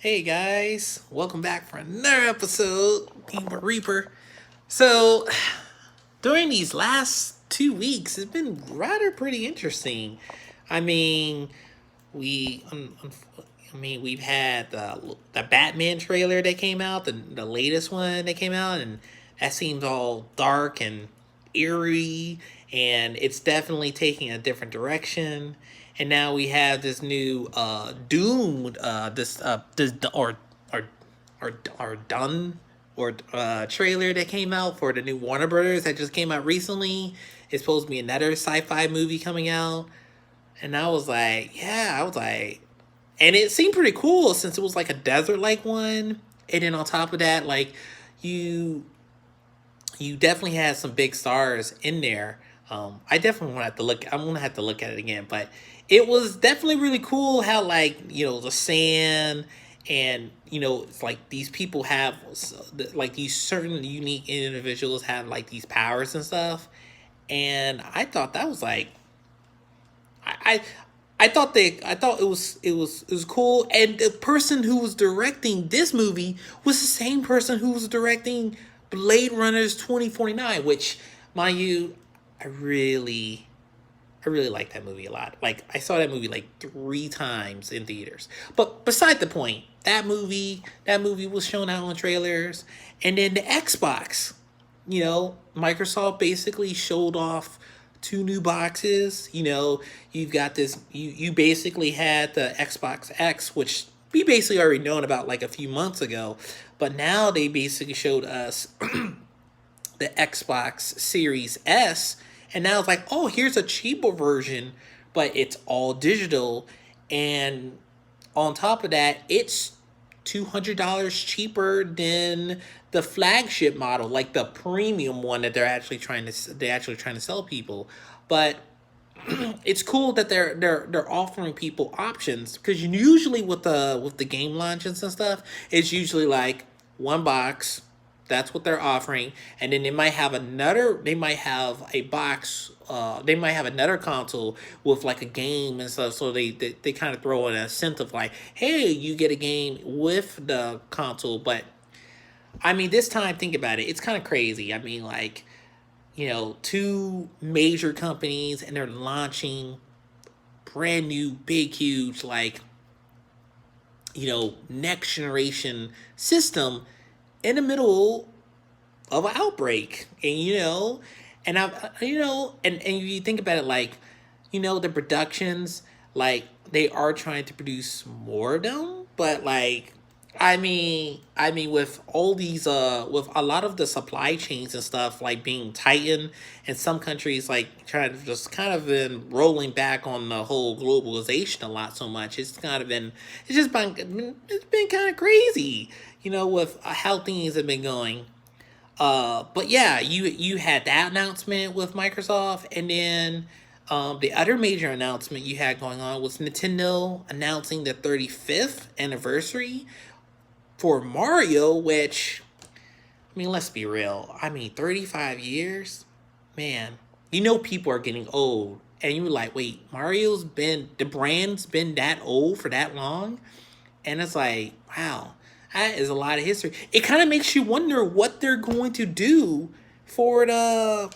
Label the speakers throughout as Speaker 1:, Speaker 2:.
Speaker 1: Hey guys, welcome back for another episode, Game Reaper. So, during these last 2 weeks, it's been rather pretty interesting. I mean, we, we've had the Batman trailer that came out, the latest one that came out, and that seems all dark and eerie, and it's definitely taking a different direction. And now we have this new Doom, this or done or trailer that came out for the new Warner Brothers that just came out recently. It's supposed to be another sci-fi movie coming out, and I was like, and it seemed pretty cool since it was like a desert like one, and then on top of that, like you you definitely had some big stars in there. I definitely want to have to look. I'm gonna have to look at it again, but it was definitely really cool how the sand and it's like these people have like these certain unique individuals have like these powers and stuff, and I thought that was like I I thought it was cool, and the person who was directing this movie was the same person who was directing Blade Runner's 2049, which, mind you, I really I really like that movie a lot. Like, I saw that movie like 3 times in theaters. But beside the point, that movie was shown out on trailers, and then the Xbox, Microsoft basically showed off 2 new boxes. You've got this. You basically had the Xbox X, which we basically already known about like a few months ago, but now they basically showed us the Xbox Series S, and now it's like, oh, here's a cheaper version, but it's all digital, and on top of that, it's $200 cheaper than the flagship model, like the premium one that they're actually trying to sell people. But it's cool that they're offering people options, because usually with the game launches and stuff, it's usually like one box. That's what they're offering, and then they might have a box. They might have another console with like a game and stuff. So they kind of throw an incentive like, hey, you get a game with the console. But I mean, this time, think about it. It's kind of crazy. I mean, like, two major companies, and they're launching brand new, big, huge, like, next generation system in the middle of an outbreak. And and you think about it, like, the productions, like, they are trying to produce more of them, but like, I mean, with all these, with a lot of the supply chains and stuff like being tightened, and some countries like trying to just kind of been rolling back on the whole globalization a lot so much. It's been kind of crazy, with how things have been going. But yeah, you had that announcement with Microsoft, and then the other major announcement you had going on was Nintendo announcing the 35th anniversary for Mario, which, I mean, let's be real. I mean, 35 years, man. People are getting old, and you were like, wait, the brand's been that old for that long, and it's like, wow, that is a lot of history. It kind of makes you wonder what they're going to do for the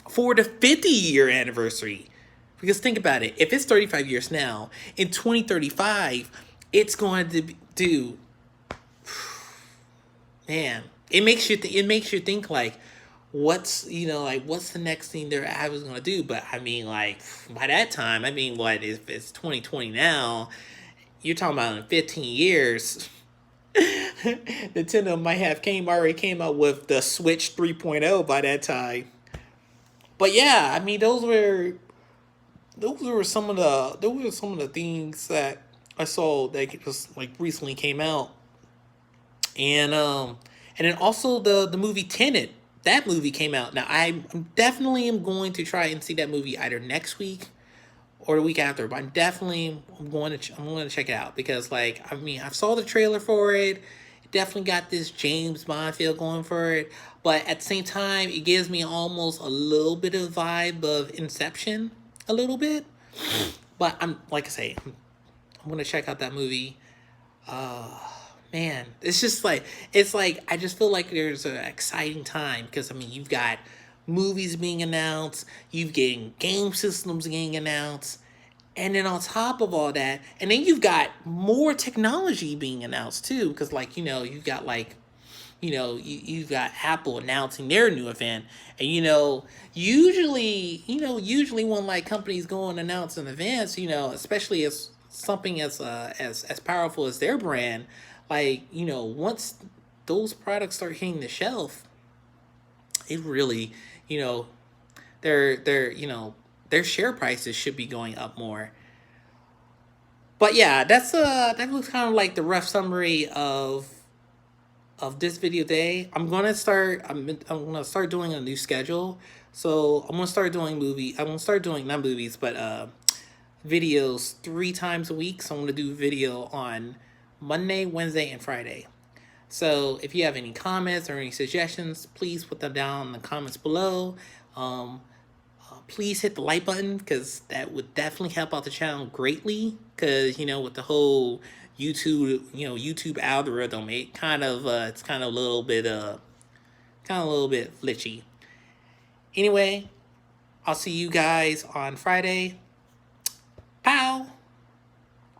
Speaker 1: 50-year anniversary. Because think about it, if it's 35 years now, in 2035, it's going to do, man. It makes you think like, what's the next thing they're I was gonna do. But I mean, like, by that time, I mean, what, if it's 2020 now, you're talking about in 15 years. Nintendo might have came out with the Switch 3.0 by that time. But yeah, I mean, those were some of the things that I saw that just like recently came out, and then also the movie Tenet. That movie came out. Now I definitely am going to try and see that movie either next week or the week after. But I'm going to check it out, because, like, I mean, I saw the trailer for it. It definitely got this James Bond feel going for it, but at the same time, it gives me almost a little bit of vibe of Inception, a little bit. But I'm like I say, I'm going to check out that movie. Man, it's just like it's like I just feel like there's an exciting time because I mean you've got movies being announced, you've getting game systems getting announced, and then on top of all that, and then you've got more technology being announced too because like you've got like you've got Apple announcing their new event, and usually when like companies go and announce an event, especially as something as powerful as their brand, like once those products start hitting the shelf, it really, you know, their share prices should be going up more. But yeah, that looks kind of like the rough summary of this video day. I'm gonna start doing a new schedule. So I'm gonna start doing I'm gonna start doing not movies, but videos 3 times a week. So I'm gonna do video on Monday, Wednesday, and Friday. So if you have any comments or any suggestions, please put them down in the comments below. Um, Please hit the like button because that would definitely help out the channel greatly. Because with the whole YouTube algorithm, it's kind of a little bit glitchy. Anyway, I'll see you guys on Friday.